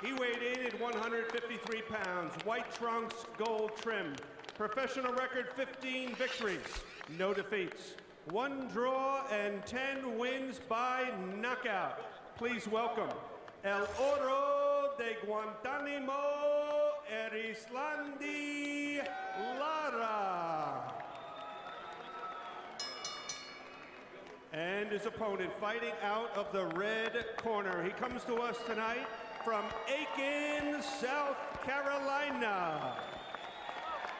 He weighed in at 153 pounds, white trunks, gold trim. Professional record 15 victories, no defeats. 1 draw and 10 wins by knockout. Please welcome El Oro de Guantanamo, Erislandy Lara. And his opponent fighting out of the red corner. He comes to us tonight from Aiken, South Carolina.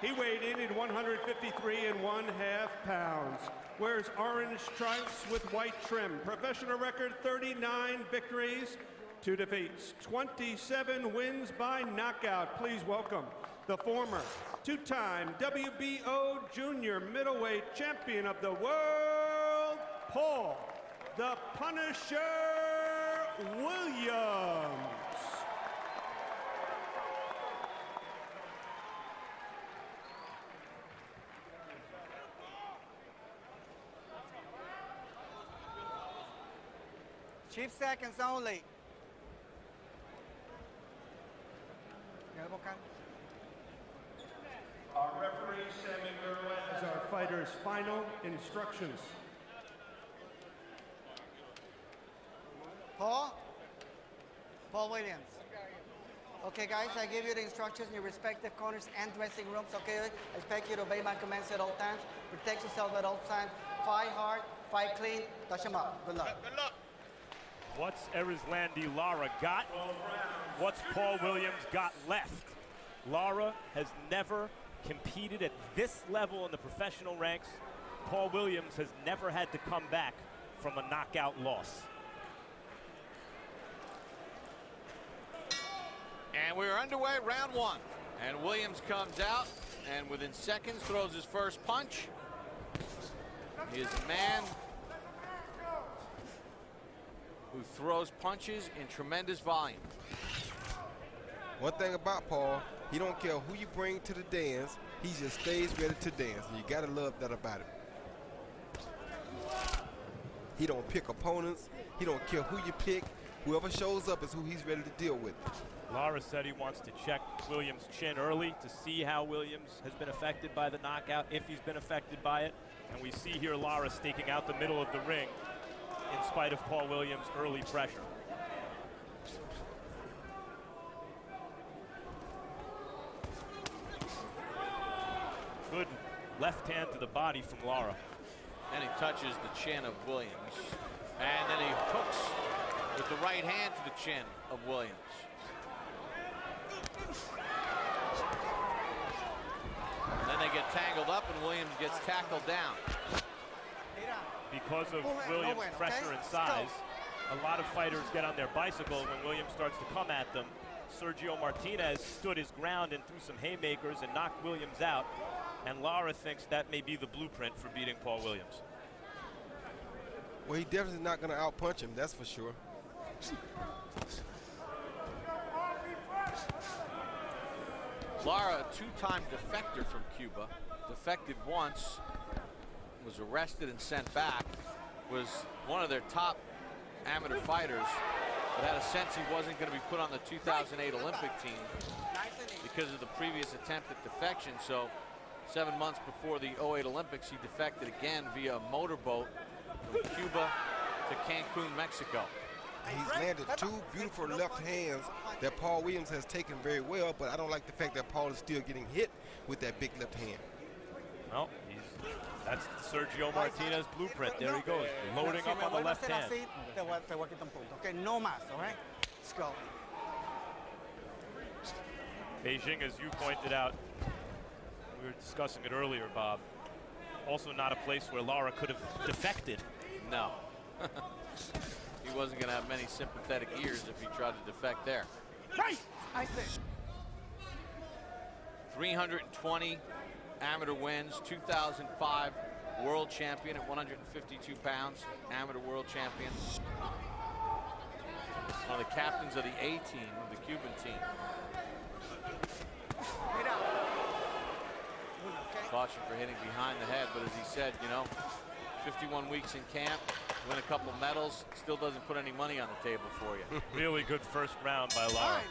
He weighed in at 153½ pounds. Wears orange stripes with white trim. Professional record 39 victories, 2 defeats, 27 wins by knockout. Please welcome the former 2-time WBO junior middleweight champion of the world, Paul the Punisher Williams. Chief seconds only. Our referee, Sammy Gurley, has our fighters' final instructions. Paul Williams. Okay, guys, I give you the instructions in your respective corners and dressing rooms. Okay, I expect you to obey my commands at all times. Protect yourself at all times. Fight hard, fight clean, touch them up. Good luck. Good luck. What's Erislandy Lara got? What's Paul Williams got left? Lara has never competed at this level in the professional ranks. Paul Williams has never had to come back from a knockout loss. And we're underway, round 1. And Williams comes out and within seconds throws his first punch. He is a man who throws punches in tremendous volume. One thing about Paul, he don't care who you bring to the dance, he just stays ready to dance, and you gotta love that about him. He don't pick opponents, he don't care who you pick, whoever shows up is who he's ready to deal with. Lara said he wants to check Williams' chin early to see how Williams has been affected by the knockout, if he's been affected by it. And we see here Lara staking out the middle of the ring in spite of Paul Williams' early pressure. Good left hand to the body from Lara. And he touches the chin of Williams. And then he hooks with the right hand to the chin of Williams. And then they get tangled up and Williams gets tackled down. Because of Williams' pressure and size, a lot of fighters get on their bicycle when Williams starts to come at them. Sergio Martinez stood his ground and threw some haymakers and knocked Williams out. And Lara thinks that may be the blueprint for beating Paul Williams. Well, he definitely not going to outpunch him, that's for sure. Lara, a 2-time defector from Cuba, defected once, was arrested and sent back, was one of their top amateur fighters, but had a sense he wasn't going to be put on the 2008 Olympic team because of the previous attempt at defection. So 7 months before the 08 Olympics, he defected again via a motorboat from Cuba to Cancun, Mexico. He's landed 2 beautiful left hands that Paul Williams has taken very well, but I don't like the fact that Paul is still getting hit with that big left hand. Well, that's Sergio Martinez blueprint. There he goes, loading up on the left hand. Okay, no más, all right? Let's go. Beijing, as you pointed out, we were discussing it earlier, Bob, also not a place where Lara could have defected. No. He wasn't going to have many sympathetic ears if he tried to defect there. Right! I see. 320 amateur wins, 2005 world champion at 152 pounds, amateur world champion. One of the captains of the A team, of the Cuban team. Caution for hitting behind the head, but as he said, you know, 51 weeks in camp, win a couple medals, still doesn't put any money on the table for you. Really good first round by Lara.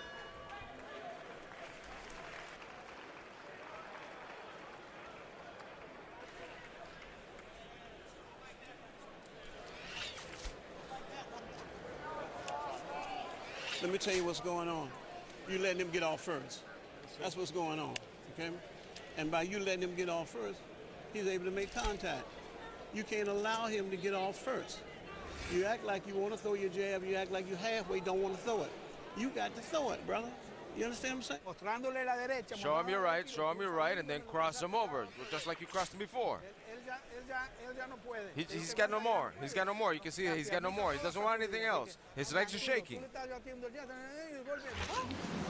let me tell you what's going on. You letting him get off first. That's what's going on, okay? And by you letting him get off first, he's able to make contact. You can't allow him to get off first. You act like you want to throw your jab, you act like you halfway don't want to throw it. You got to throw it, brother. You understand what I'm saying? Show him your right, and then cross him over, just like you crossed him before. He's got no more. He's got no more. You can see he's got no more. He doesn't want anything else. His legs are shaking.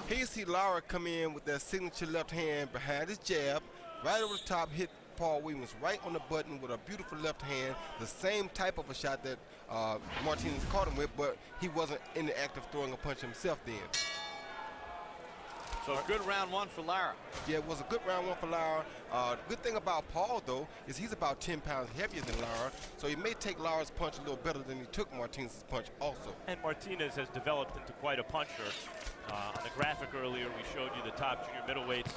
Here you see Lara come in with that signature left hand behind his jab, right over the top, hit Paul Williams right on the button with a beautiful left hand, the same type of a shot that Martinez caught him with, but he wasn't in the act of throwing a punch himself then. So a good round one for Lara. Yeah, it was a good round one for Lara. The good thing about Paul, though, is he's about 10 pounds heavier than Lara, so he may take Lara's punch a little better than he took Martinez's punch also. And Martinez has developed into quite a puncher. On the graphic earlier, we showed you the top junior middleweights.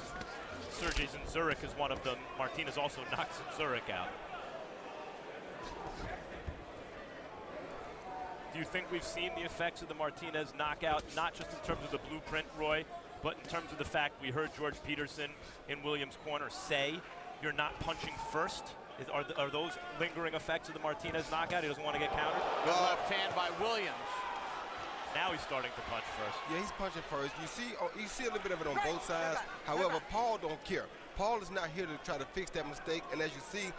Sergey Zinzurek is one of them. Martinez also knocked Zinzurek out. Do you think we've seen the effects of the Martinez knockout, not just in terms of the blueprint, Roy, but in terms of the fact we heard George Peterson in Williams' corner say you're not punching first? Are those lingering effects of the Martinez knockout? He doesn't want to get countered? Good left hand by Williams. Now he's starting to punch first. Yeah, he's punching first. You see a little bit of it on both sides. However, Paul don't care. Paul is not here to try to fix that mistake. And as you see,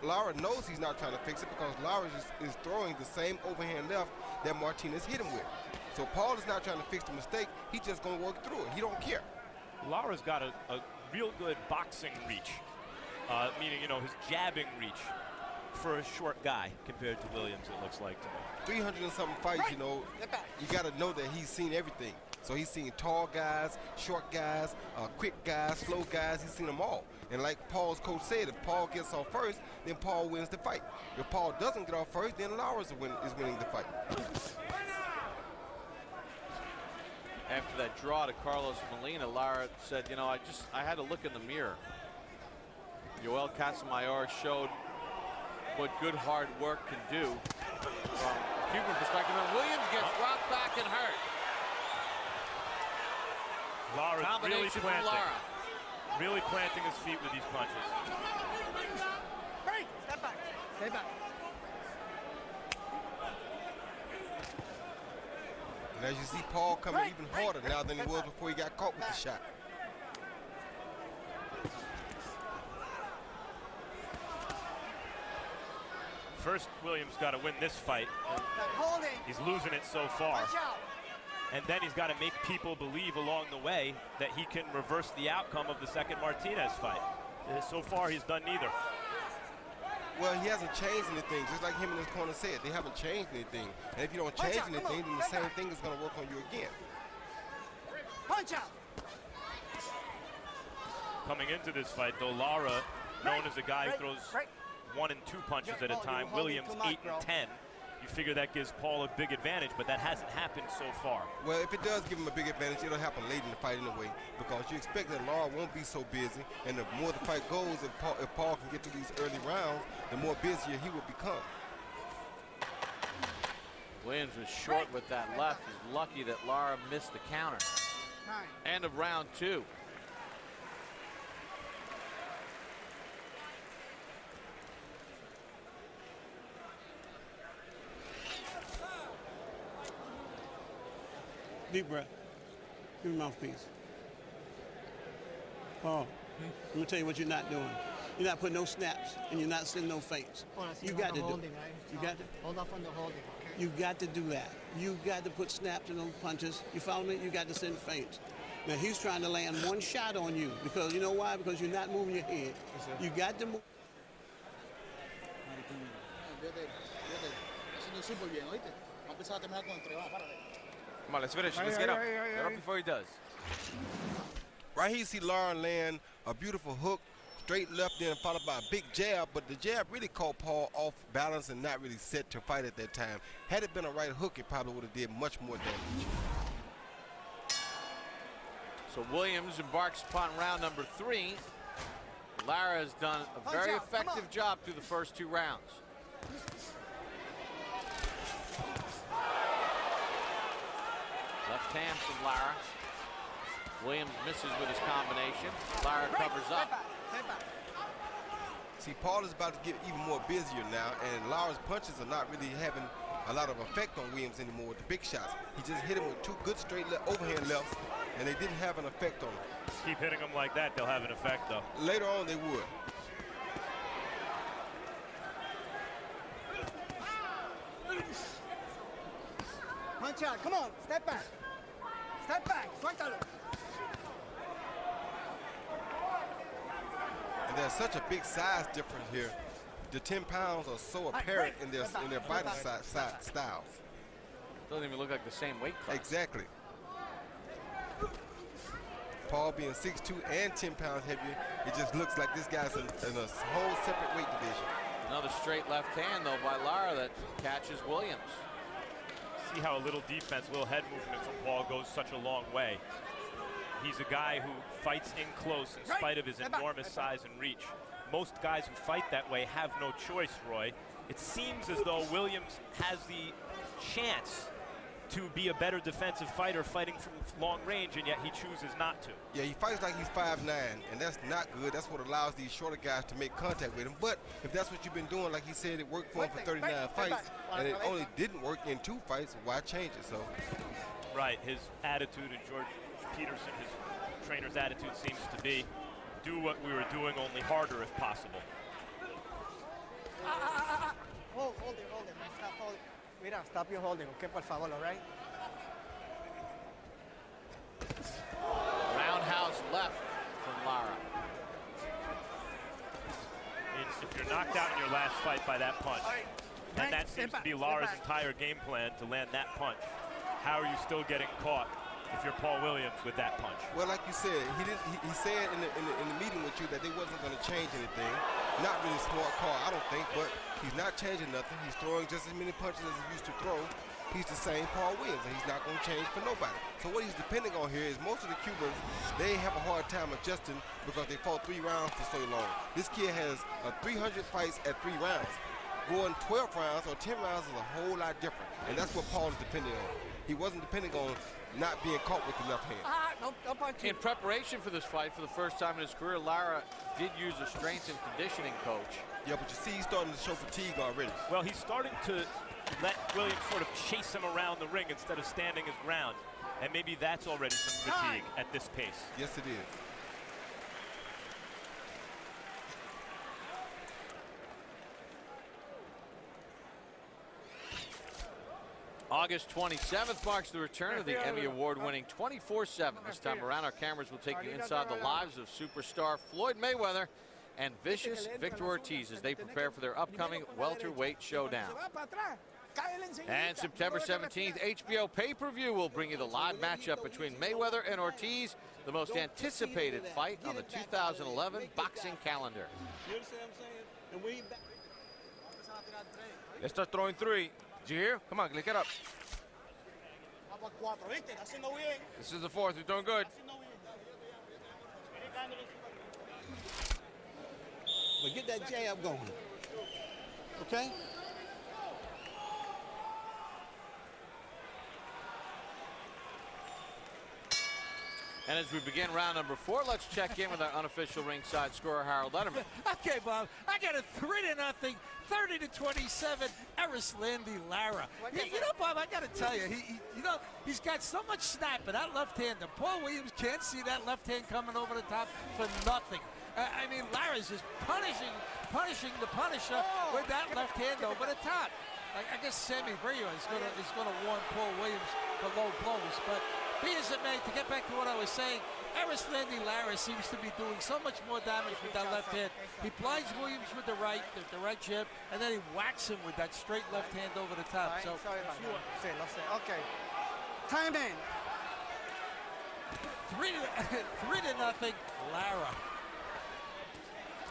Lara knows he's not trying to fix it because Lara is throwing the same overhand left that Martinez hit him with. So Paul is not trying to fix the mistake. He's just going to work through it. He don't care. Lara's got a real good boxing reach, meaning, you know, his jabbing reach for a short guy compared to Williams, it looks like to me. 300 and something fights, you know, you got to know that he's seen everything. So he's seen tall guys, short guys, quick guys, slow guys. He's seen them all. And like Paul's coach said, if Paul gets off first, then Paul wins the fight. If Paul doesn't get off first, then Lara is winning the fight. After that draw to Carlos Molina, Lara said, you know, I had to look in the mirror. Yoel Casamayor showed what good hard work can do from a Cuban perspective. And Williams gets rocked back and hurt. Lara's really Combination planting. from Lara. Really planting his feet with these punches. Step back. Stay back. And as you see, Paul coming even harder now than he was before he got caught with the shot. First, Williams got to win this fight. He's losing it so far. And then he's got to make people believe along the way that he can reverse the outcome of the second Martinez fight. So far, he's done neither. Well, he hasn't changed anything, just like him in his corner said. They haven't changed anything. And if you don't change anything, then the same thing is going to work on you again. Punch out. Coming into this fight, though, Lara, known as a guy who throws 1 and 2 punches at a time. Williams 8 and 10. You figure that gives Paul a big advantage, but that hasn't happened so far. Well, if it does give him a big advantage, it'll happen late in the fight anyway, because you expect that Lara won't be so busy, and the more the fight goes, if Paul can get to these early rounds, the more busier he will become. Williams was short with that left. He's lucky that Lara missed the counter. End of round 2. Deep breath. Give me mouthpiece. Paul, let me tell you what you're not doing. You're not putting no snaps, and you're not sending no feints. You got to do it. You got to hold off on the holding. Okay? You got to do that. You got to put snaps in those punches. You follow me? You got to send feints. Now he's trying to land one shot on you because you know why? Because you're not moving your head. You got to move. Come on, let's finish. Let's get up. Get up before he does. Right here you see Lara land a beautiful hook, straight left in followed by a big jab, but the jab really caught Paul off balance and not really set to fight at that time. Had it been a right hook, it probably would have did much more damage. So Williams embarks upon round number 3. Lara has done a very effective job through the first 2 rounds. Left hand from Lara. Williams misses with his combination. Lara covers up. See, Paul is about to get even more busier now, and Lara's punches are not really having a lot of effect on Williams anymore with the big shots. He just hit him with 2 good straight overhand lefts, and they didn't have an effect on him. Keep hitting them like that, they'll have an effect, though. Later on, they would. Punch out. Come on. Step back. Step back. Suéltalo. And there's such a big size difference here. The 10 pounds are so apparent in their body styles. Doesn't even look like the same weight class. Exactly. Paul being 6'2" and 10 pounds heavier, it just looks like this guy's in a whole separate weight division. Another straight left hand, though, by Lara that catches Williams. See how a little defense, little head movement from Paul goes such a long way. He's a guy who fights in close in spite of his enormous size and reach. Most guys who fight that way have no choice, Roy. It seems as though Williams has the chance to be a better defensive fighter fighting from long range, and yet he chooses not to. Yeah, he fights like he's 5'9", and that's not good. That's what allows these shorter guys to make contact with him. But if that's what you've been doing, like he said, it worked for him for 39 fights, and it only didn't work in 2 fights, why change it? So, right, his attitude, and George Peterson, his trainer's attitude seems to be, do what we were doing, only harder if possible. Hold it. Stop holding. Mira, stop your holding, okay, por favor, all right? Roundhouse left from Lara. If you're knocked out in your last fight by that punch, and that seems to be Lara's entire game plan, to land that punch, how are you still getting caught if you're Paul Williams with that punch? well, like you said, he said in the meeting with you that they wasn't going to change anything. Not really smart call, I don't think, but he's not changing nothing. He's throwing just as many punches as he used to throw. He's the same Paul Williams, and he's not going to change for nobody. So what he's depending on here is most of the Cubans, they have a hard time adjusting because they fought 3 rounds for so long. This kid has 300 fights at 3 rounds. Going 12 rounds or 10 rounds is a whole lot different, and that's what Paul is depending on. He wasn't depending on not being caught with the left hand. No punch. In preparation for this fight, for the first time in his career, Lara did use a strength and conditioning coach. Yeah, but you see he's starting to show fatigue already. Well, he's starting to let Williams sort of chase him around the ring instead of standing his ground. And maybe that's already some fatigue at this pace. Yes, it is. August 27th marks the return of the Emmy Award-winning 24/7. This time around, our cameras will take you inside the lives of superstar Floyd Mayweather and vicious Victor Ortiz as they prepare for their upcoming welterweight showdown. And September 17th, HBO pay-per-view will bring you the live matchup between Mayweather and Ortiz, the most anticipated fight on the 2011 boxing calendar. You understand what I'm saying? And Let's start throwing 3. Did you hear? Come on, click it up. This is the 4th. You're doing good. But get that jab going. Okay? And as we begin round number 4, let's check in with our unofficial ringside scorer, Harold Letterman. Okay, Bob, I got a 3-0, 30-27, Erislandy Lara. You know, Bob, I got to tell you, he's got so much snap in that left hand that Paul Williams can't see that left hand coming over the top for nothing. I mean, Lara's just punishing the Punisher with that left hand over the top. I guess Sammy Brio is going to warn Paul Williams for low blows, but be as it may, to get back to what I was saying, Erislandy Lara seems to be doing so much more damage with that left hand. He blinds Williams with the right jab, and then he whacks him with that straight left hand over the top. So, Sorry about that. Okay. Time in. 3-0, Lara.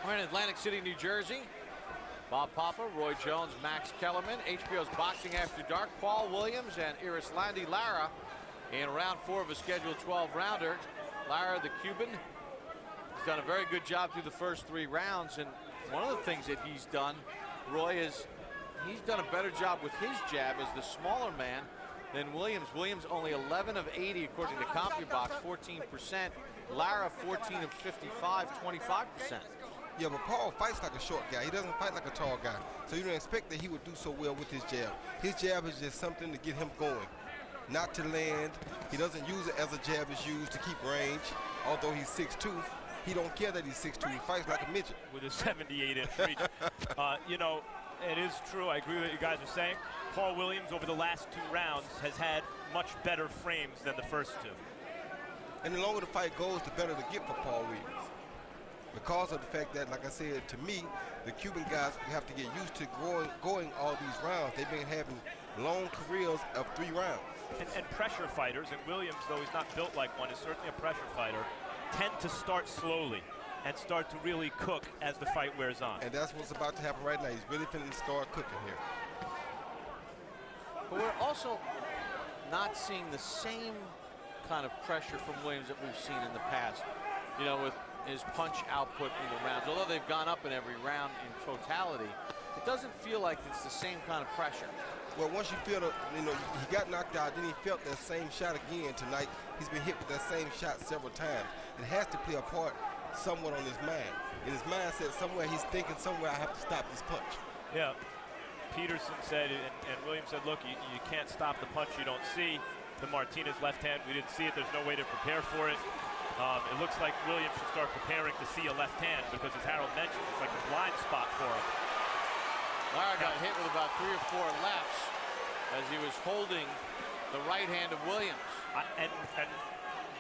We're in Atlantic City, New Jersey. Bob Papa, Roy Jones, Max Kellerman, HBO's Boxing After Dark, Paul Williams, and Erislandy Lara in round 4 of a scheduled 12-rounder. Lara, the Cuban, has done a very good job through the first 3 rounds, and one of the things that he's done, Roy, is he's done a better job with his jab as the smaller man than Williams. Williams only 11 of 80 according to CompuBox, 14%. Lara 14 of 55, 25%. Yeah, but Paul fights like a short guy. He doesn't fight like a tall guy. So you don't expect that he would do so well with his jab. His jab is just something to get him going, not to land. He doesn't use it as a jab is used to keep range. Although he's 6'2", he don't care that he's 6'2". He fights like a midget. With a 78-inch reach. You know, it is true. I agree with what you guys are saying. Paul Williams, over the last 2 rounds, has had much better frames than the first 2. And the longer the fight goes, the better the get for Paul Williams. Because of the fact that, like I said, to me, the Cuban guys have to get used to going all these rounds. They've been having long careers of 3 rounds. And pressure fighters, and Williams, though he's not built like one, is certainly a pressure fighter, tend to start slowly and start to really cook as the fight wears on. And that's what's about to happen right now. He's really finna start cooking here. But we're also not seeing the same kind of pressure from Williams that we've seen in the past. You know, with his punch output in the rounds. Although they've gone up in every round in totality, it doesn't feel like it's the same kind of pressure. Well, once you feel, he got knocked out, then he felt that same shot again tonight. He's been hit with that same shot several times. It has to play a part somewhat on his mind. In his mindset, somewhere he's thinking, somewhere I have to stop this punch. Yeah. Peterson said, and Williams said, look, you can't stop the punch you don't see. The Martinez left hand, we didn't see it. There's no way to prepare for it. It looks like Williams should start preparing to see a left hand because, as Harold mentioned, it's like a blind spot for him. Lara got hit with about 3 or 4 lefts as he was holding the right hand of Williams. And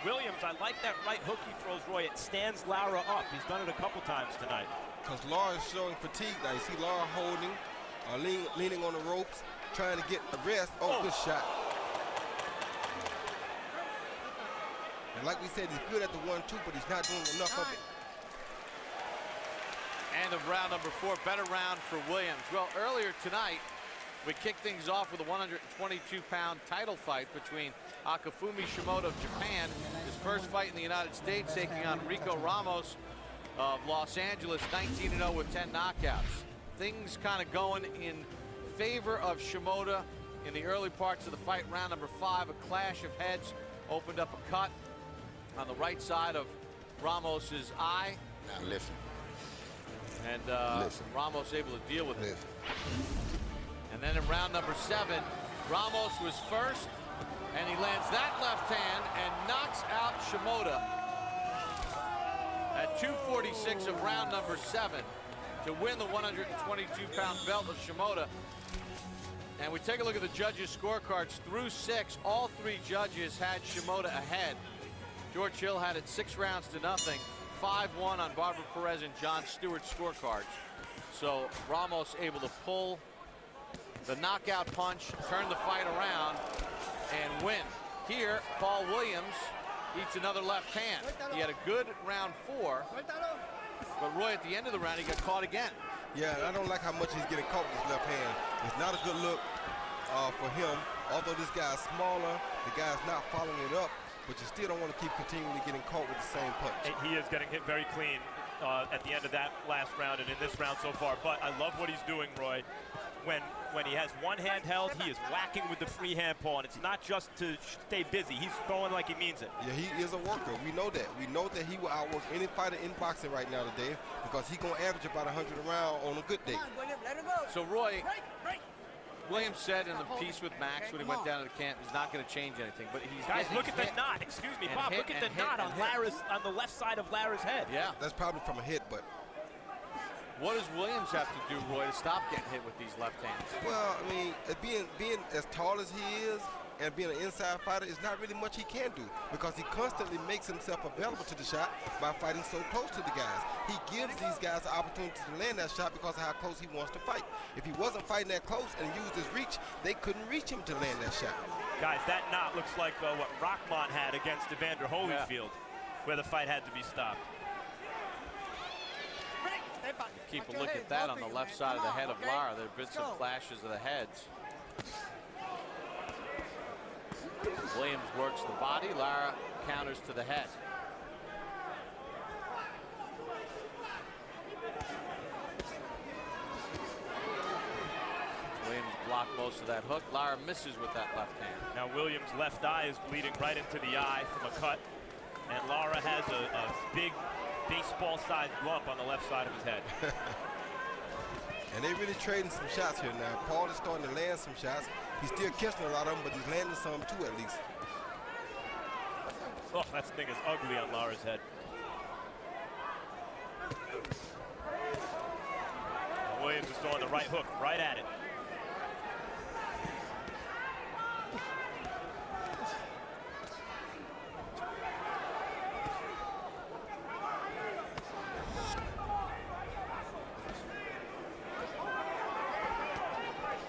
Williams, I like that right hook he throws, Roy. It stands Lara up. He's done it a couple times tonight. Because Lara is showing fatigue now. You see Lara holding, leaning on the ropes, trying to get a rest. Oh, good shot. And like we said, he's good at the 1-2, but he's not doing enough of it. End of round number 4, better round for Williams. Well, earlier tonight, we kicked things off with a 122-pound title fight between Akifumi Shimoda of Japan, his first fight in the United States, taking on Rico Ramos of Los Angeles, 19-0 with 10 knockouts. Things kind of going in favor of Shimoda in the early parts of the fight. Round number 5, a clash of heads opened up a cut on the right side of Ramos's eye. Now listen. And Ramos able to deal with it. And then in round number 7, Ramos was first, and he lands that left hand and knocks out Shimoda at 2:46 of round number 7 to win the 122-pound belt of Shimoda. And we take a look at the judges' scorecards. Through 6, all 3 judges had Shimoda ahead. George Hill had it 6 rounds to nothing, 5-1 on Barbara Perez and John Stewart's scorecards. So Ramos able to pull the knockout punch, turn the fight around, and win. Here, Paul Williams eats another left hand. He had a good round 4, but Roy, at the end of the round, he got caught again. Yeah, I don't like how much he's getting caught with his left hand. It's not a good look for him. Although this guy's smaller, the guy's not following it up, but you still don't want to keep continually getting caught with the same punch. He is getting hit very clean at the end of that last round and in this round so far. But I love what he's doing, Roy. When he has one hand held, he is whacking with the free hand, Paul, and it's not just to stay busy. He's throwing like he means it. Yeah, he is a worker. We know that. We know that he will outwork any fighter in boxing right now today because he's going to average about 100 a round on a good day. So, Roy, Williams said in the piece with Max when he went down to the camp, he's not going to change anything. But he's guys, look at the knot. Excuse me, Bob. Look at the knot on the left side of Lara's head. Yeah, that's probably from a hit, but. What does Williams have to do, Roy, to stop getting hit with these left hands? Well, I mean, being as tall as he is and being an inside fighter is not really much he can do because he constantly makes himself available to the shot by fighting so close to the guys. He gives these guys the opportunity to land that shot because of how close he wants to fight. If he wasn't fighting that close and used his reach, they couldn't reach him to land that shot. Guys, that knot looks like what Rockmont had against Evander Holyfield, where the fight had to be stopped. Keep a look at that on the left side of the head of Lara. There have been some clashes of the heads. Williams works the body. Lara counters to the head. Williams block most of that hook. Lara misses with that left hand. Now Williams' left eye is bleeding right into the eye from a cut. And Lara has a big baseball-sized lump on the left side of his head. And they really trading some shots here now. Paul is starting to land some shots. He's still catching a lot of them, but he's landing some too at least. Oh, that thing is ugly on Lara's head. Williams is throwing the right hook right at it.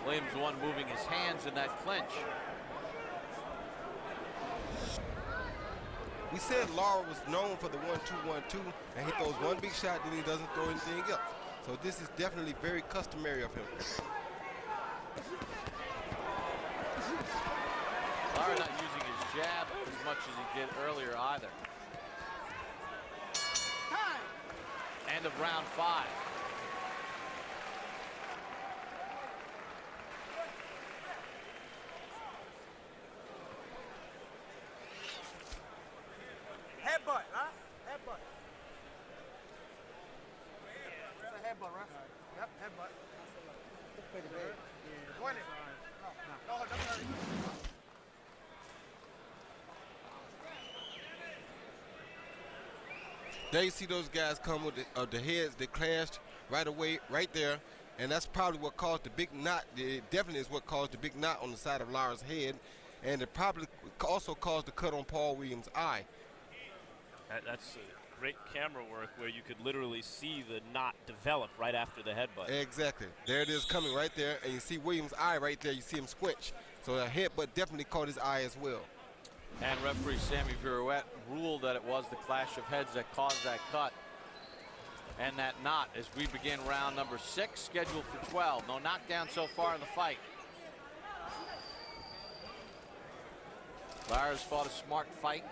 Williams the one moving his hands in that clinch. We said Lara was known for the 1-2-1-2, and he throws one big shot, then he doesn't throw anything else. So this is definitely very customary of him. Lara not using his jab as much as he did earlier either. End of round 5. Headbutt, huh? Headbutt. It's a headbutt, right? Yep, headbutt. Point it. No, don't hurry. There you see those guys come with the heads that clashed right away, right there. And that's probably what caused the big knot. It definitely is what caused the big knot on the side of Lara's head. And it probably also caused the cut on Paul Williams' eye. That's great camera work where you could literally see the knot develop right after the headbutt. Exactly. There it is coming right there. And you see Williams' eye right there. You see him squinch. So the headbutt definitely caught his eye as well. And referee Sammy Virouette ruled that it was the clash of heads that caused that cut and that knot as we begin round number 6, scheduled for 12. No knockdown so far in the fight. Lara's fought a smart fight.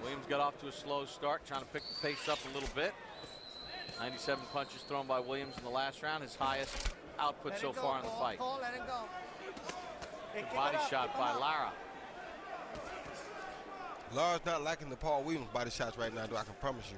Williams got off to a slow start, trying to pick the pace up a little bit. 97 punches thrown by Williams in the last round, his highest output so far in the fight. Let it go. Good body shot by Lara. Lara's not liking the Paul Williams body shots right now, though, I can promise you.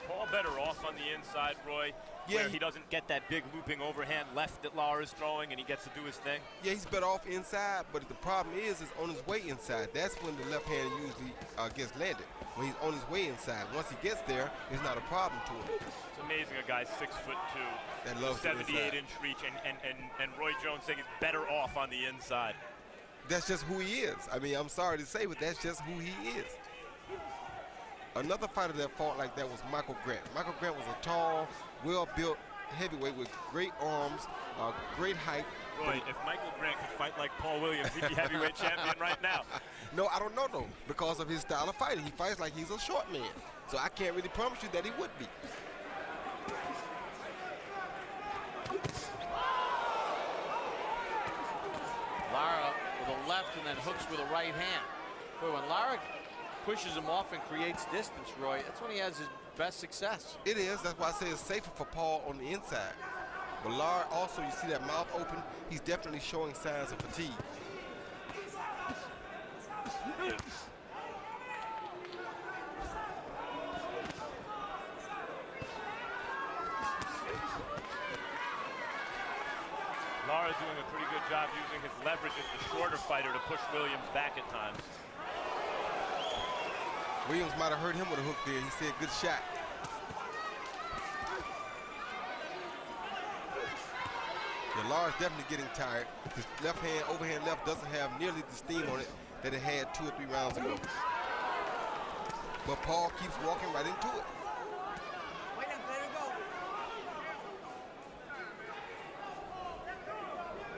Paul better off on the inside, Roy. Yeah, where he doesn't get that big looping overhand left that Lara's throwing and he gets to do his thing. Yeah, he's better off inside, but the problem is on his way inside. That's when the left hand usually gets landed, when he's on his way inside. Once he gets there, it's not a problem to him. It's amazing a guy's 6'2", That loves 78-inch reach, and Roy Jones saying he's better off on the inside. That's just who he is. I mean, I'm sorry to say, but that's just who he is. Another fighter that fought like that was Michael Grant. Michael Grant was a tall, well-built heavyweight with great arms, great height. Roy, if Michael Grant could fight like Paul Williams, he'd be heavyweight champion right now. No, I don't know, though, because of his style of fighting. He fights like he's a short man. So I can't really promise you that he would be. Lara with a left and then hooks with a right hand. But when Lara pushes him off and creates distance, Roy, that's when he has his best success. It is. That's why I say it's safer for Paul on the inside. But Lara also, you see that mouth open, he's definitely showing signs of fatigue. Lara's doing a pretty good job using his leverage as the shorter fighter to push Williams back at times. Williams might have hurt him with a hook there. He said, good shot. Yeah, Lara's definitely getting tired. His left hand, overhand left, doesn't have nearly the steam on it that it had 2 or 3 rounds ago. But Paul keeps walking right into it. Wait, let it go.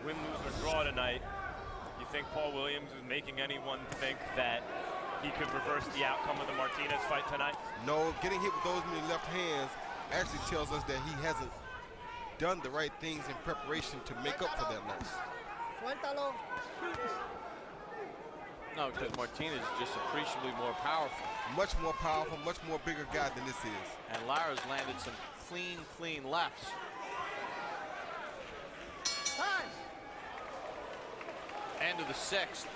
Win, lose, or draw tonight. You think Paul Williams is making anyone think that he could reverse the outcome of the Martinez fight tonight? No, getting hit with those many left hands actually tells us that he hasn't done the right things in preparation to make up for that loss. Suéltalo. No, because Martinez is just appreciably more powerful. Much more powerful, much more bigger guy than this is. And Lara's landed some clean lefts. End of the 6th.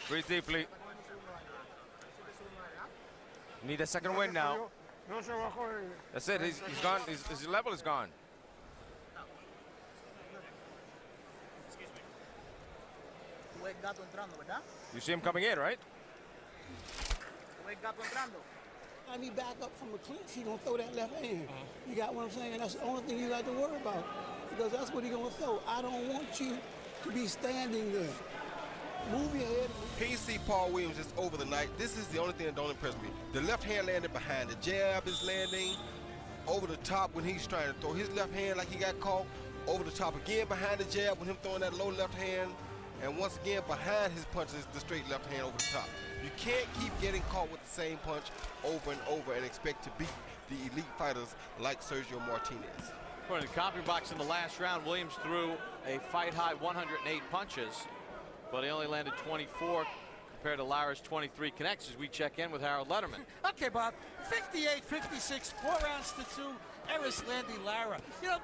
Breathe deeply. Need a second win now. That's it. He's gone. His level is gone. You see him coming in, right? I mean, back up from the clinch, he gonna throw that left hand. You got what I'm saying? That's the only thing you got to worry about, because that's what he gonna throw. I don't want you to be standing there. Move your head. Here you see Paul Williams just over the night. This is the only thing that don't impress me. The left hand landed behind. The jab is landing over the top when he's trying to throw his left hand like he got caught. Over the top again behind the jab when him throwing that low left hand. And once again behind his punch is the straight left hand over the top. You can't keep getting caught with the same punch over and over and expect to beat the elite fighters like Sergio Martinez. According to CompuBox in the last round, Williams threw a fight-high 108 punches, but he only landed 24 compared to Lara's 23 connects as we check in with Harold Letterman. Okay, Bob. 58-56, 4 rounds to 2. Erislandy Lara. You know,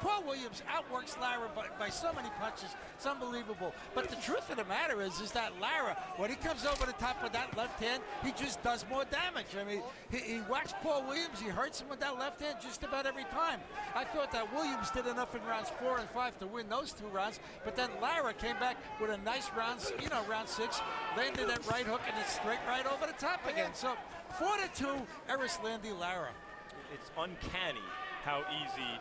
Paul Williams outworks Lara by so many punches. It's unbelievable. But the truth of the matter is that Lara, when he comes over the top with that left hand, he just does more damage. I mean, he whacks Paul Williams. He hurts him with that left hand just about every time. I thought that Williams did enough in rounds 4 and 5 to win those 2 rounds. But then Lara came back with a nice round 6, landed that right hook, and it's straight right over the top again. So 4-2, Erislandy Lara. It's uncanny how easy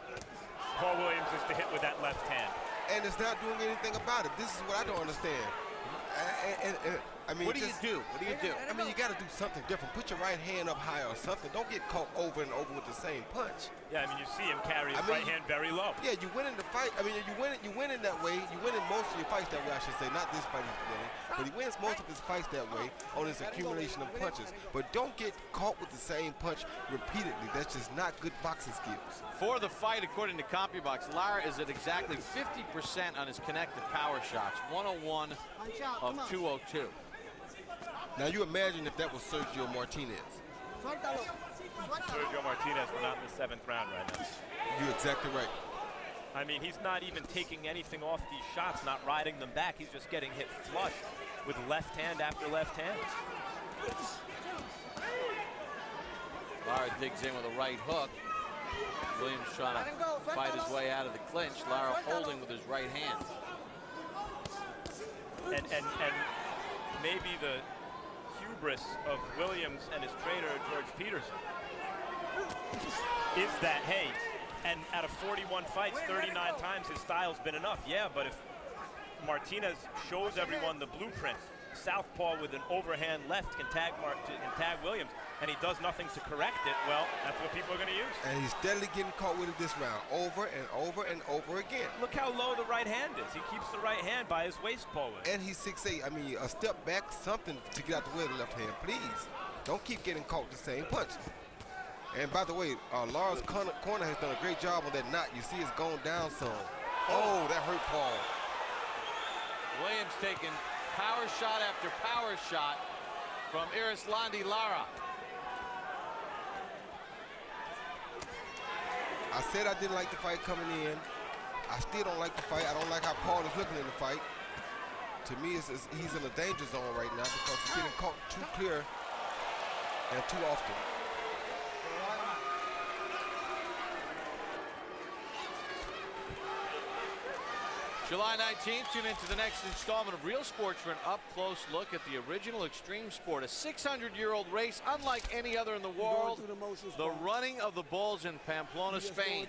Paul Williams is to hit with that left hand. And it's not doing anything about it. This is what I don't understand. I mean, What do you do? What do you do? I mean, you got to do something different. Put your right hand up high or something. Don't get caught over and over with the same punch. Yeah, I mean, you see him carry his right hand very low. Yeah, you win in the fight. I mean, you win in that way. You win in most of your fights that way, I should say. Not this fight he's winning, but he wins most of his fights that way on his accumulation of punches. But don't get caught with the same punch repeatedly. That's just not good boxing skills. For the fight, according to CompuBox, Lara is at exactly 50% on his connected power shots, 101 of 202. Now you imagine if that was Sergio Martinez. Sergio Martinez, we're not in the 7th round right now. You're exactly right. I mean, he's not even taking anything off these shots, not riding them back. He's just getting hit flush with left hand after left hand. Lara digs in with a right hook. Williams trying to fight his way out of the clinch. Lara holding with his right hand. And maybe the hubris of Williams and his trainer, George Peterson, is that, hey, and out of 41 fights, 39 times his style's been enough. Yeah, but if Martinez shows everyone the blueprint, southpaw with an overhand left can tag Williams, and he does nothing to correct it, well, that's what people are going to use. And he's steadily getting caught with it this round, over and over and over again. Look how low the right hand is. He keeps the right hand by his waist, Paul Williams. And he's 6'8". I mean, a step back, something to get out the way of the left hand, please. Don't keep getting caught with the same punch. And by the way, Lara's corner has done a great job on that knot. You see it's gone down some. Oh, that hurt Paul. Williams taking power shot after power shot from Erislandy Lara. I said I didn't like the fight coming in. I still don't like the fight. I don't like how Paul is looking in the fight. To me, he's in a danger zone right now because he's getting caught too clear and too often. July 19th, tune into the next installment of Real Sports for an up-close look at the original extreme sport, a 600-year-old race unlike any other in the world, the running of the bulls in Pamplona, Spain.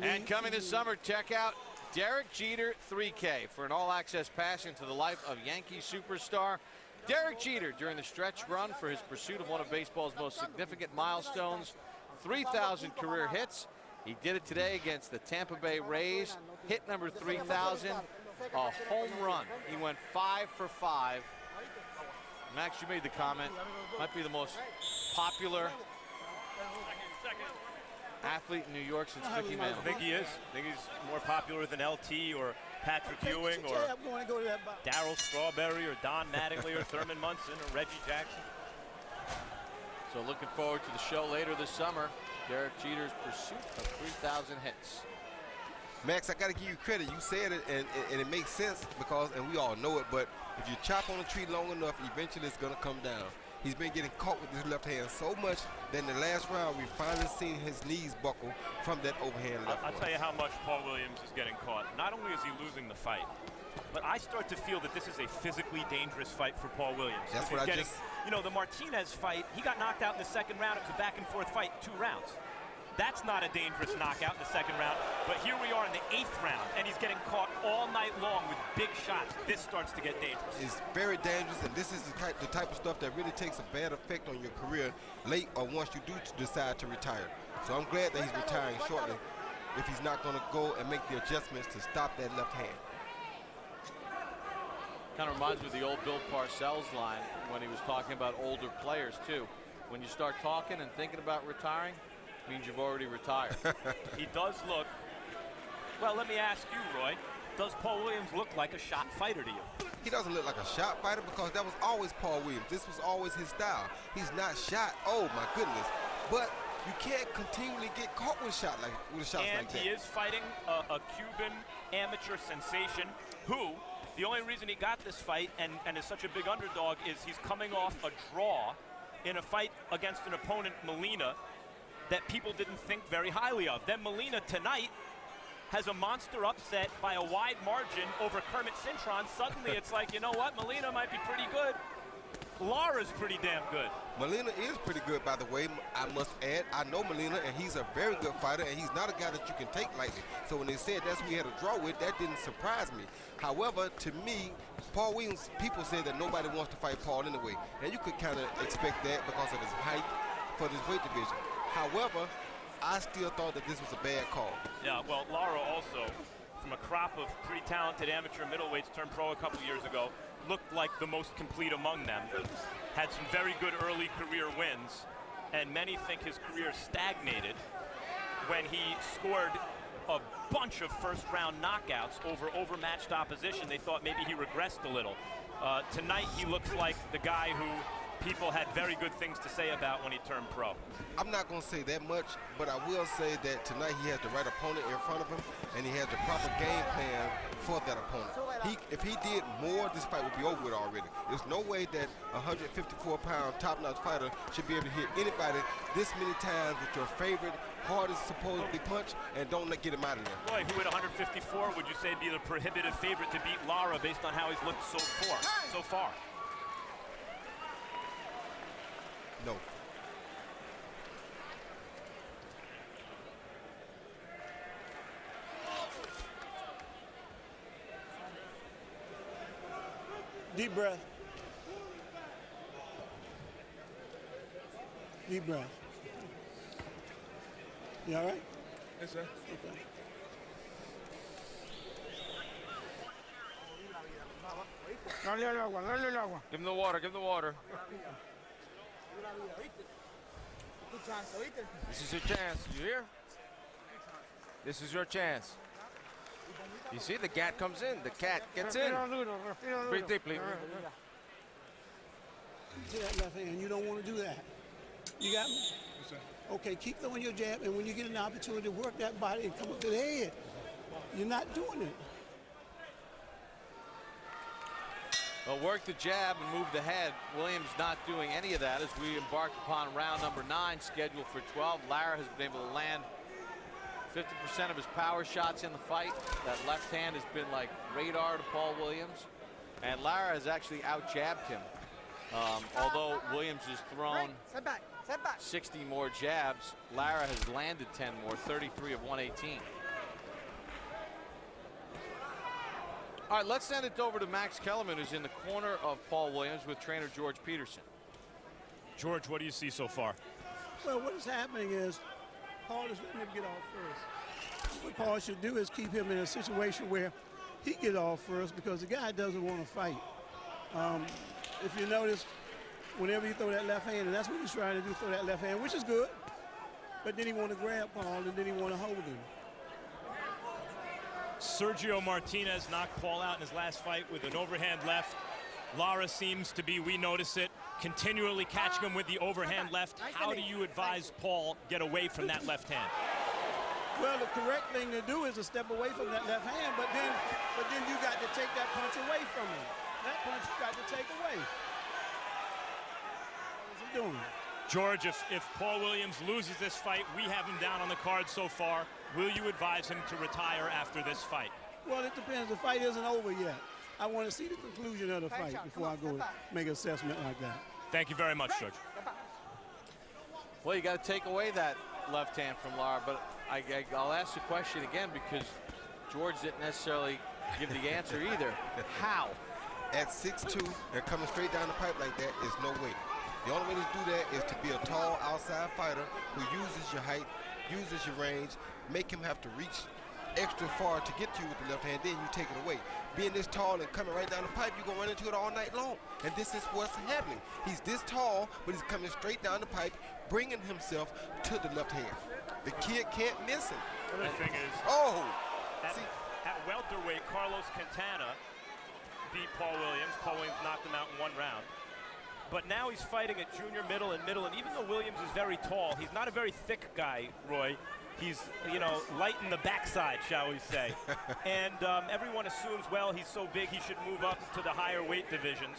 And coming this summer, check out Derek Jeter 3K for an all-access pass into the life of Yankee superstar Derek Jeter during the stretch run for his pursuit of one of baseball's most significant milestones, 3,000 career hits. He did it today against the Tampa Bay Rays. Hit number 3,000, a home run. He went 5 for 5. Max, you made the comment. Might be the most popular athlete in New York since Mickey Mantle. I think he is. I think he's more popular than LT or Patrick Ewing or Darryl Strawberry or Don Mattingly or Thurman Munson or Reggie Jackson. So looking forward to the show later this summer. Derek Jeter's pursuit of 3,000 hits. Max, I got to give you credit. You said it, and it makes sense because, and we all know it, but if you chop on a tree long enough, eventually it's going to come down. He's been getting caught with his left hand so much that in the last round, we finally seen his knees buckle from that overhand left. I'll tell you how much Paul Williams is getting caught. Not only is he losing the fight, but I start to feel that this is a physically dangerous fight for Paul Williams. That's what I just... You know, the Martinez fight, he got knocked out in the second round. It was a back-and-forth fight, 2 rounds. That's not a dangerous knockout in the second round. But here we are in the 8th round, and he's getting caught all night long with big shots. This starts to get dangerous. It's very dangerous, and this is the type of stuff that really takes a bad effect on your career late or once you do decide to retire. So I'm glad that he's retiring shortly if he's not going to go and make the adjustments to stop that left hand. Kind of reminds me of the old Bill Parcells line when he was talking about older players, too. When you start talking and thinking about retiring, means you've already retired. He does look, well, let me ask you, Roy, does Paul Williams look like a shot fighter to you? He doesn't look like a shot fighter because that was always Paul Williams. This was always his style. He's not shot, oh my goodness. But you can't continually get caught with shots like that. And he is fighting a Cuban amateur sensation who, the only reason he got this fight and is such a big underdog is he's coming off a draw in a fight against an opponent, Molina, that people didn't think very highly of. Then Molina tonight has a monster upset by a wide margin over Kermit Cintron. Suddenly it's like, you know what, Molina might be pretty good. Lara's pretty damn good. Molina is pretty good, by the way. I must add, I know Molina, and he's a very good fighter, and he's not a guy that you can take lightly. So when they said that's who he had a draw with, that didn't surprise me. However, to me, Paul Williams, people say that nobody wants to fight Paul anyway. And you could kind of expect that because of his height for this weight division. However, I still thought that this was a bad call. Yeah, well, Lara also, from a crop of pretty talented amateur middleweights turned pro a couple years ago, looked like the most complete among them. Had some very good early career wins, and many think his career stagnated when he scored a bunch of first-round knockouts over overmatched opposition. They thought maybe he regressed a little. Tonight, he looks like the guy who people had very good things to say about when he turned pro. I'm not going to say that much, but I will say that tonight he has the right opponent in front of him, and he has the proper game plan for that opponent. If he did more, this fight would be over with already. There's no way that a 154-pound top-notch fighter should be able to hit anybody this many times with your favorite, hardest supposedly punch, and don't get him out of there. Roy, who at 154 would you say be the prohibitive favorite to beat Lara based on how he's looked so far? No. Deep breath. Deep breath. You all right? Yes, sir. Okay. Give him the water, give him the water. This is your chance, you hear? This is your chance. You see, the cat comes in, the cat gets in. Breathe deeply. See that left hand, you don't want to do that. You got me? Yes, sir. Okay, keep throwing your jab, and when you get an opportunity to work that body and come up to the head, you're not doing it. Well, work the jab and move the head. Williams not doing any of that as we embark upon round number 9, scheduled for 12. Lara has been able to land 50% of his power shots in the fight. That left hand has been like radar to Paul Williams. And Lara has actually out-jabbed him. Although Williams has thrown 60 more jabs, Lara has landed 10 more, 33 of 118. All right, let's send it over to Max Kellerman, who's in the corner of Paul Williams with trainer George Peterson. George, what do you see so far? Well, what is happening is Paul is letting him get off first. What Paul should do is keep him in a situation where he get off first because the guy doesn't want to fight. If you notice, whenever you throw that left hand, and that's what he's trying to do, throw that left hand, which is good. But then he want to grab Paul, and then he want to hold him. Sergio Martinez knocked Paul out in his last fight with an overhand left. Lara seems to be, we notice it, continually catching him with the overhand left. How do you advise Paul get away from that left hand? Well, the correct thing to do is to step away from that left hand, but then you got to take that punch away from him. That punch you got to take away. What is he doing? George, if Paul Williams loses this fight, we have him down on the card so far. Will you advise him to retire after this fight? Well, it depends. The fight isn't over yet. I want to see the conclusion of the fight before I go make an assessment like that. Thank you very much, George. Well, you got to take away that left hand from Lara, but I'll ask the question again because George didn't necessarily give the answer either. How? At 6'2", and coming straight down the pipe like that is no way. The only way to do that is to be a tall outside fighter who uses your height, uses your range, make him have to reach extra far to get to you with the left hand, then you take it away. Being this tall and coming right down the pipe, you're going to run into it all night long. And this is what's happening. He's this tall, but he's coming straight down the pipe, bringing himself to the left hand. The kid can't miss him. The thing is, at welterweight, Carlos Quintana beat Paul Williams. Paul Williams knocked him out in one round. But now he's fighting at junior middle, and even though Williams is very tall, he's not a very thick guy, Roy. He's, light in the backside, shall we say. And everyone assumes, well, he's so big he should move up to the higher weight divisions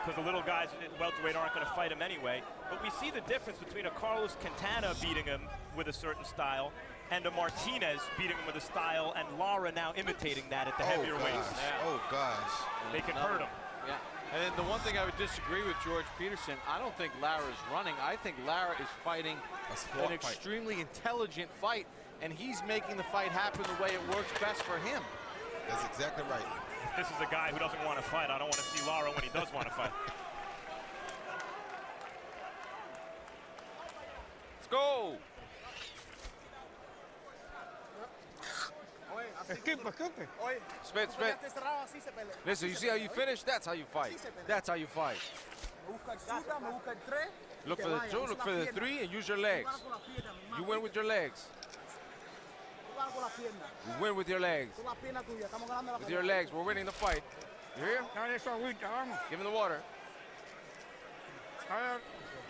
because the little guys at welterweight aren't going to fight him anyway. But we see the difference between a Carlos Quintana beating him with a certain style and a Martinez beating him with a style, and Lara now imitating that at the heavier weights. Yeah. Oh, gosh. They can hurt him. Yeah. And then the one thing I would disagree with George Peterson, I don't think Lara is running. I think Lara is fighting an extremely intelligent fight, and he's making the fight happen the way it works best for him. That's exactly right. This is a guy who doesn't want to fight. I don't want to see Lara when he does want to fight. Let's go. Spit. Listen, you see how you finish? That's how you fight. That's how you fight. Look for the two, look for the three, and use your legs. You win with your legs. You win with your legs. With your legs, we're winning the fight. You hear? Give him the water.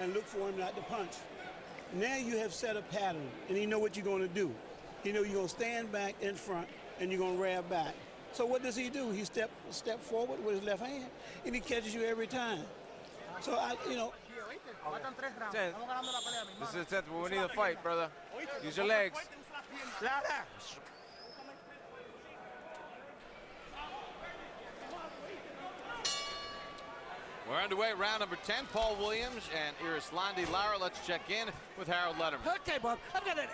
And look for him not to punch. Now you have set a pattern, and you know what you're going to do. You know you're going to stand back in front, and you're going to grab back. So what does he do? He step forward with his left hand, and he catches you every time. So, This is the 10th, but we need a fight, brother. Use your legs. We're underway, round number 10. Paul Williams and Erislandy Lara. Let's check in with Harold Letterman. Okay, Bob. I've got an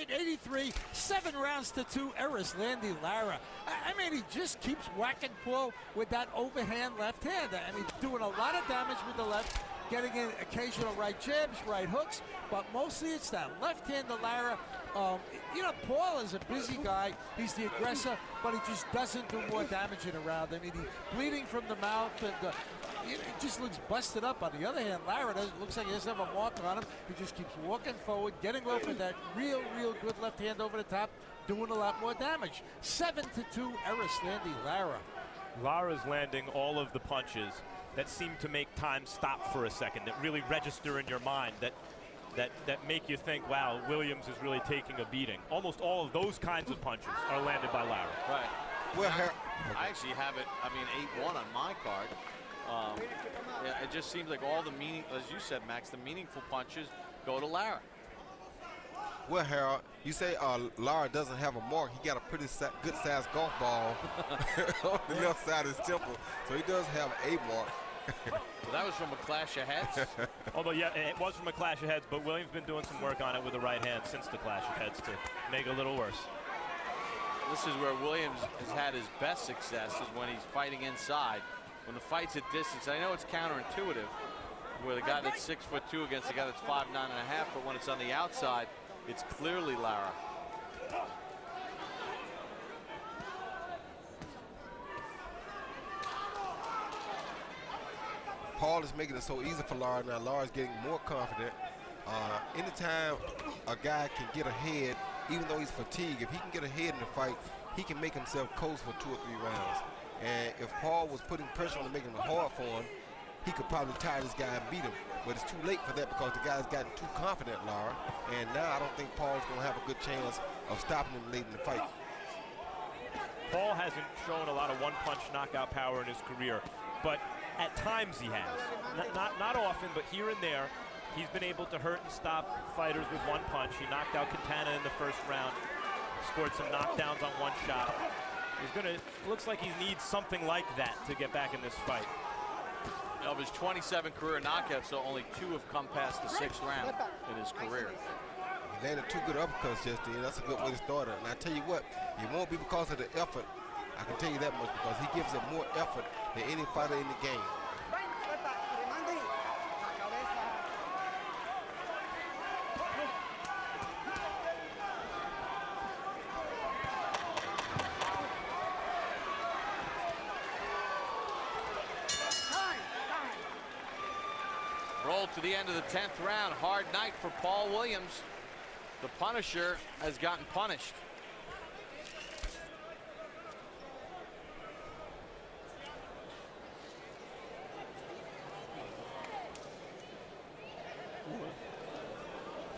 88-83, 7 rounds to 2, Erislandy Lara. I mean, he just keeps whacking Paul with that overhand left hand. I mean, doing a lot of damage with the left, getting in occasional right jabs, right hooks, but mostly it's that left hand to Lara. Paul is a busy guy. He's the aggressor, but he just doesn't do more damage in a round. I mean, he's bleeding from the mouth, and it just looks busted up. On the other hand, Lara looks like he doesn't have a mark on him. He just keeps walking forward, getting off with that real good left hand over the top, doing a lot more damage. 7-2, Erislandy Lara. Lara's landing all of the punches that seem to make time stop for a second, that really register in your mind, that make you think, wow, Williams is really taking a beating. Almost all of those kinds of punches are landed by Lara. Right. Well, I actually have it, 8-1 on my card. It just seems like all the as you said, Max, the meaningful punches go to Lara. Well, Harold, you say Lara doesn't have a mark. He got a pretty good sized golf ball on the left side of his temple, so he does have a mark. Well, that was from a clash of heads. Although, yeah, it was from a clash of heads, but Williams been doing some work on it with the right hand since the clash of heads to make it a little worse. This is where Williams has had his best success, is when he's fighting inside. When the fight's at distance, I know it's counterintuitive, where the guy that's 6'2" against the guy that's 5'9.5", but when it's on the outside, it's clearly Lara. Paul is making it so easy for Lara. Now Lara's getting more confident. Anytime a guy can get ahead, even though he's fatigued, if he can get ahead in the fight, he can make himself coast for 2 or 3 rounds. And if Paul was putting pressure on to make it hard for him, he could probably tire this guy and beat him. But it's too late for that because the guy's gotten too confident, Lara. And now I don't think Paul's going to have a good chance of stopping him late in the fight. Paul hasn't shown a lot of one-punch knockout power in his career, but at times he has. Not often, but here and there, he's been able to hurt and stop fighters with one punch. He knocked out Quintana in the first round, scored some knockdowns on one shot. Looks like he needs something like that to get back in this fight. Of his 27 career knockouts, so only 2 have come past the 6th round in his career. He landed 2 good uppercuts just then. That's a good way to start it. And I tell you what, it won't be because of the effort. I can tell you that much because he gives it more effort than any fighter in the game. Roll to the end of the 10th round. Hard night for Paul Williams. The Punisher has gotten punished.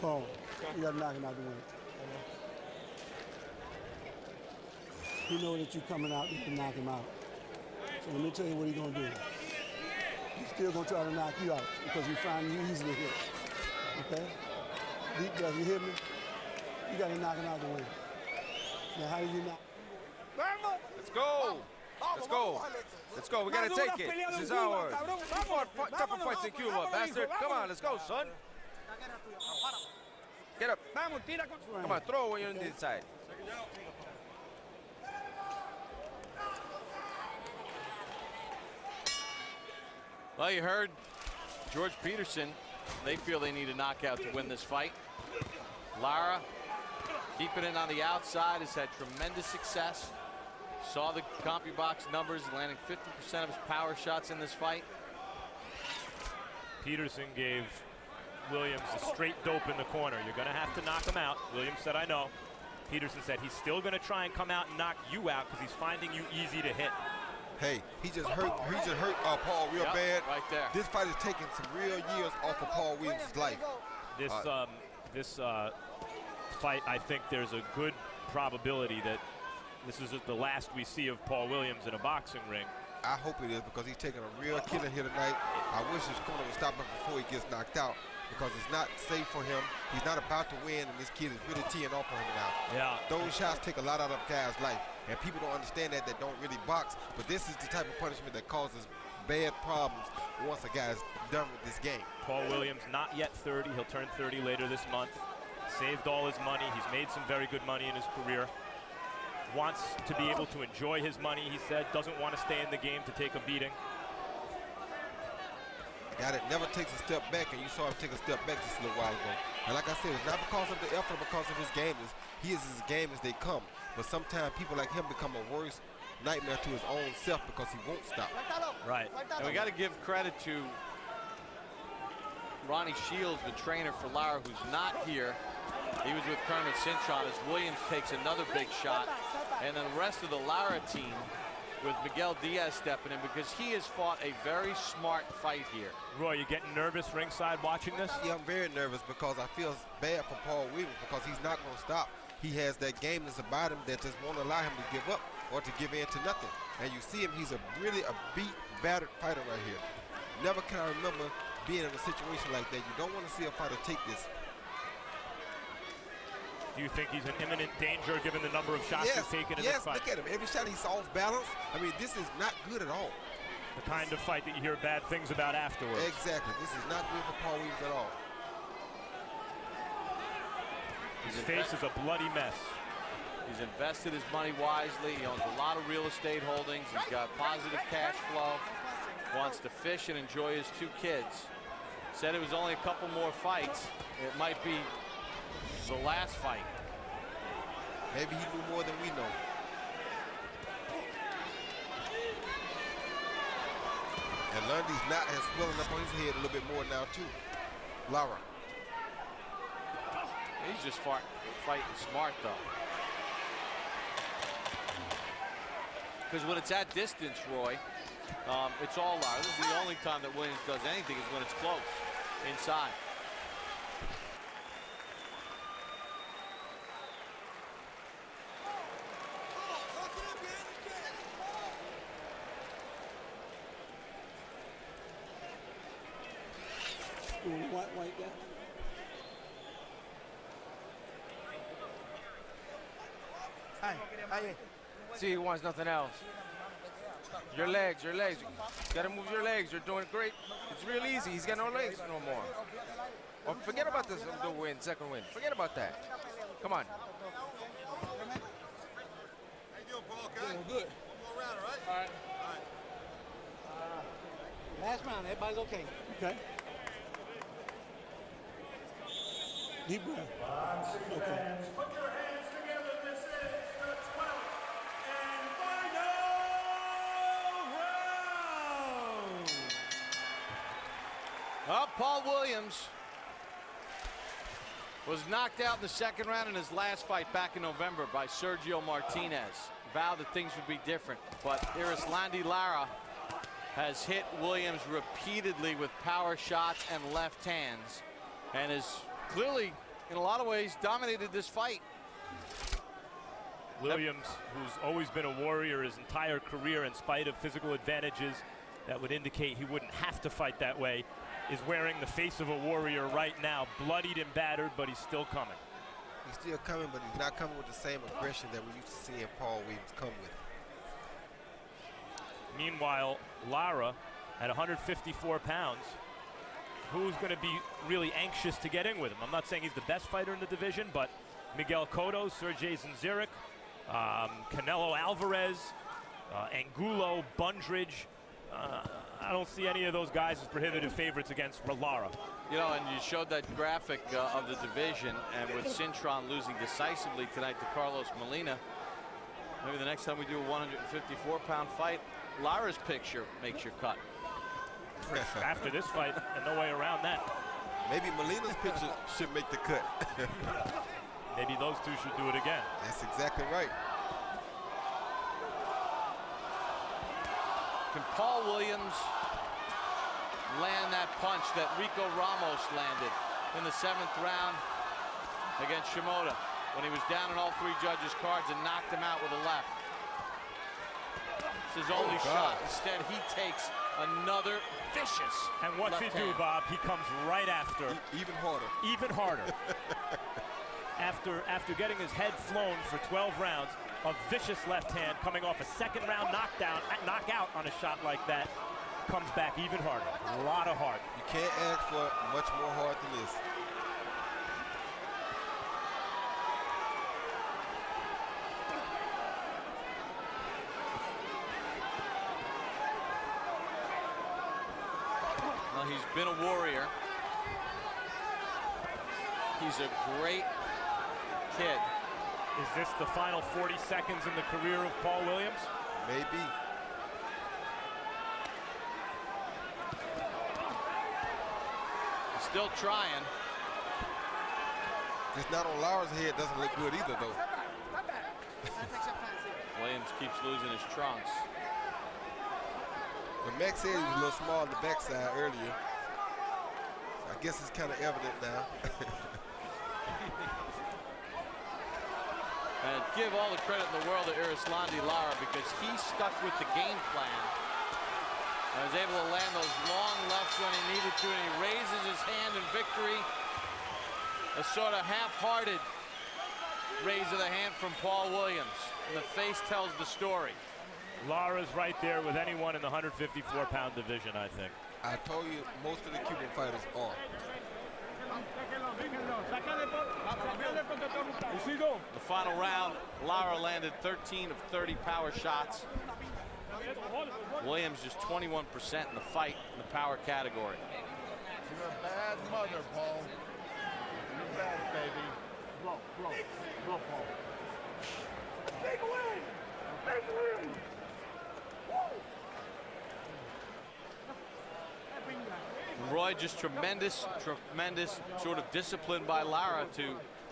Paul, you got to knock him out the way. He know that you're coming out, you can knock him out. So let me tell you what he's going to do. He's still going to try to knock you out because he find you easy to hit. Okay? Deep breath, you hear me? You got to knock him out the way. Now, how do you knock? Let's go. Let's go. Let's go. We got to take it. This is ours. We fought tougher fights in Cuba, bastard. Come on, let's go, son. Get up. Come on, throw when you're on the inside. Well, you heard George Peterson. They feel they need a knockout to win this fight. Lara, keeping it on the outside, has had tremendous success. Saw the CompuBox numbers, landing 50% of his power shots in this fight. Peterson gave Williams a straight dope in the corner. You're going to have to knock him out. Williams said, I know. Peterson said he's still going to try and come out and knock you out because he's finding you easy to hit. Hey, he just hurt Paul real bad. Right there. This fight is taking some real years off of Paul Williams' life. This fight, I think there's a good probability that this is the last we see of Paul Williams in a boxing ring. I hope it is because he's taking a real killing here tonight. I wish his corner would stop him before he gets knocked out because it's not safe for him. He's not about to win, and this kid is really teeing off on him now. Yeah. Those shots take a lot out of a guy's life, and people don't understand that don't really box, but this is the type of punishment that causes bad problems once a guy's done with this game. Paul Williams, not yet 30. He'll turn 30 later this month. Saved all his money. He's made some very good money in his career. Wants to be able to enjoy his money, he said. Doesn't want to stay in the game to take a beating. Guy that never takes a step back, and you saw him take a step back just a little while ago. And like I said, it's not because of the effort, because of his game. He is as game as they come. But sometimes people like him become a worse nightmare to his own self because he won't stop. Right. And we got to give credit to Ronnie Shields, the trainer for Lara, who's not here. He was with Kermit Cintron as Williams takes another big shot. And then the rest of the Lara team with Miguel Diaz stepping in because he has fought a very smart fight here. Roy, you getting nervous ringside watching this? Yeah, I'm very nervous because I feel bad for Paul Williams because he's not going to stop. He has that gameness about him that just won't allow him to give up or to give in to nothing. And you see him, he's really a beat, battered fighter right here. Never can I remember being in a situation like that. You don't want to see a fighter take this. Do you think he's in imminent danger given the number of shots he's taken in this fight? Look at him. Every shot he's off balance. I mean, this is not good at all. The kind of fight that you hear bad things about afterwards. Exactly. This is not good for Paul Williams at all. His face is a bloody mess. He's invested his money wisely. He owns a lot of real estate holdings. He's got positive cash flow. Wants to fish and enjoy his 2 kids. Said it was only a couple more fights. It might be the last fight. Maybe he knew more than we know. And learn Erislandy's knot has swelling up on his head a little bit more now too. Lara. He's just fighting smart though. Because when it's at distance, Roy, it's all Lara. This is the only time that Williams does anything is when it's close, inside. White guy. See, he wants nothing else. Your legs, your legs. You gotta move your legs. You're doing great. It's real easy. He's got no legs no more. Oh, forget about this the win, second win. Forget about that. Come on. Good. All right. Last round, everybody's okay. Okay. Deep breath. Okay. Put your hands together. This is the 12th and final round. Well, Paul Williams was knocked out in the second round in his last fight back in November by Sergio Martinez. Vowed that things would be different, but Erislandy Lara has hit Williams repeatedly with power shots and left hands, and is clearly, in a lot of ways, dominated this fight. Williams, who's always been a warrior his entire career in spite of physical advantages that would indicate he wouldn't have to fight that way, is wearing the face of a warrior right now, bloodied and battered, but he's still coming. He's still coming, but he's not coming with the same aggression that we used to seeing Paul Williams come with. Meanwhile, Lara, at 154 pounds, who's going to be really anxious to get in with him? I'm not saying he's the best fighter in the division, but Miguel Cotto, Sergey Zinzirek, Canelo Alvarez, Angulo, Bundridge. I don't see any of those guys as prohibitive favorites against Lara. You know, and you showed that graphic of the division, and with Cintron losing decisively tonight to Carlos Molina, maybe the next time we do a 154-pound fight, Lara's picture makes your cut. After this fight, and no way around that. Maybe Molina's picture should make the cut. Maybe those two should do it again. That's exactly right. Can Paul Williams land that punch that Rico Ramos landed in the 7th round against Shimoda when he was down in all 3 judges' cards and knocked him out with a left? It's his only shot. Instead, he takes another vicious And what's he left do, hand. Bob? He comes right after. Even harder. Even harder. After getting his head flown for 12 rounds, a vicious left hand coming off a second round knockout on a shot like that comes back even harder. A lot of heart. You can't ask for much more heart than this. Well, he's been a warrior. He's a great kid. Is this the final 40 seconds in the career of Paul Williams? Maybe. He's still trying. Just not on Lara's head doesn't look good either, though. Williams keeps losing his trunks. But Max said he was a little small on the backside earlier. I guess it's kind of evident now. And give all the credit in the world to Erislandy Lara, because he stuck with the game plan and was able to land those long lefts when he needed to, and he raises his hand in victory. A sort of half-hearted raise of the hand from Paul Williams, and the face tells the story. Lara's right there with anyone in the 154-pound division, I think. I told you most of the Cuban fighters are. The final round, Lara landed 13 of 30 power shots. Williams just 21% in the fight in the power category. You're a bad mother, Paul. You're bad, baby. Blow, Paul. Big win! Big win! Roy, just tremendous sort of discipline by Lara to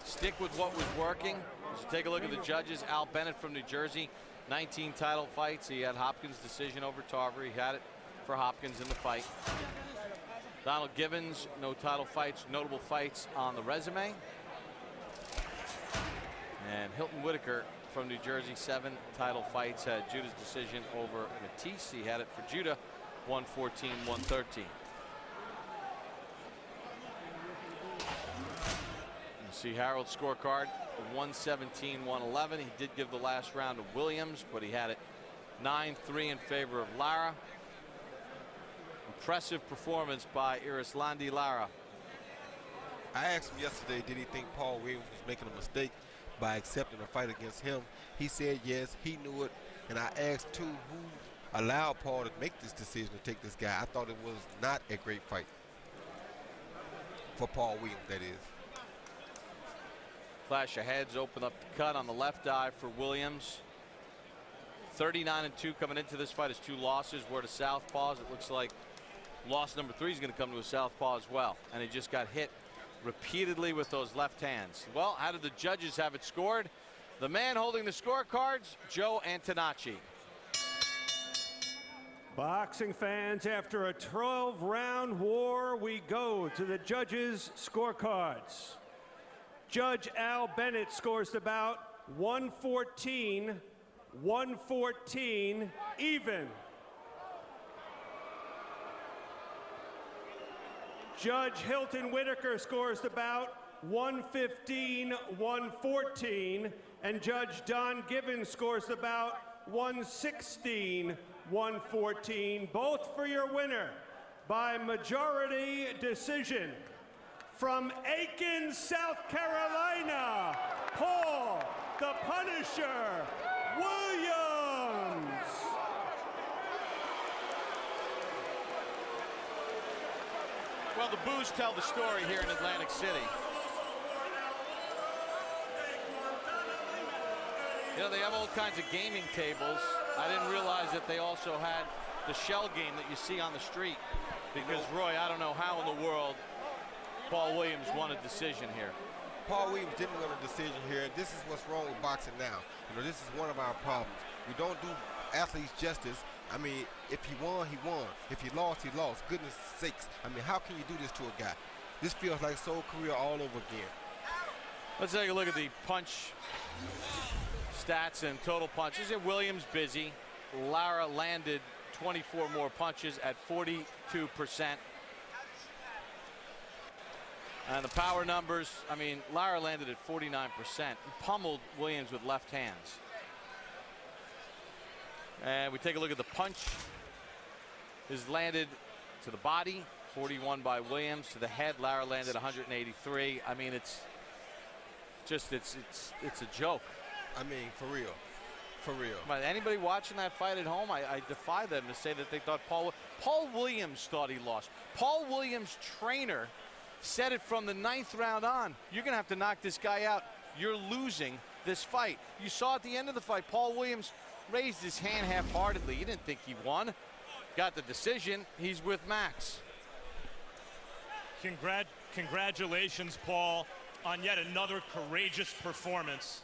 stick with what was working. Just take a look at the judges. Al Bennett from New Jersey, 19 title fights. He had Hopkins' decision over Tarver. He had it for Hopkins in the fight. Donald Givens, no title fights, notable fights on the resume. And Hilton Whitaker from New Jersey, 7 title fights, had Judah's decision over Matisse. He had it for Judah, 114, 113. You see Harold's scorecard, 117, 111. He did give the last round to Williams, but he had it 9-3 in favor of Lara. Impressive performance by Erislandy Lara. I asked him yesterday, did he think Paul Williams was making a mistake by accepting a fight against him? He said yes, he knew it. And I asked too, who allowed Paul to make this decision to take this guy? I thought it was not a great fight for Paul Williams, that is. Flash of heads, open up the cut on the left eye for Williams. 39-2 coming into this fight. His 2 losses were to southpaws. It looks like loss number 3 is going to come to a southpaw as well. And he just got hit repeatedly with those left hands. Well, how did the judges have it scored? The man holding the scorecards, Joe Antonacci. Boxing fans, after a 12-round war, we go to the judges' scorecards. Judge Al Bennett scores the bout 114, 114, even. Judge Hilton Whitaker scores the bout 115, 114, and Judge Don Givens scores the bout 116, 114, both for your winner by majority decision. From Aiken, South Carolina, Paul the Punisher Williams. Well, the boos tell the story here in Atlantic City. You know, they have all kinds of gaming tables. I didn't realize that they also had the shell game that you see on the street. Because, Roy, I don't know how in the world Paul Williams won a decision here. Paul Williams didn't win a decision here, and this is what's wrong with boxing now. You know, this is one of our problems. We don't do athletes justice. I mean, if he won, he won. If he lost, he lost. Goodness sakes. I mean, how can you do this to a guy? This feels like Soul career all over again. Let's take a look at the punch stats and total punches. And Williams busy. Lara landed 24 more punches at 42%. And the power numbers, I mean, Lara landed at 49%. He pummeled Williams with left hands. And we take a look at the punch. Is landed to the body, 41 by Williams. To the head, Lara landed 183. I mean, it's just, it's a joke. I mean, for real. For real. But anybody watching that fight at home, I defy them to say that they thought Paul Williams thought he lost. Paul Williams' trainer said it from the 9th round on. You're going to have to knock this guy out. You're losing this fight. You saw at the end of the fight, Paul Williams raised his hand half-heartedly. He didn't think he won. Got the decision. He's with Max. Congratulations, Paul, on yet another courageous performance.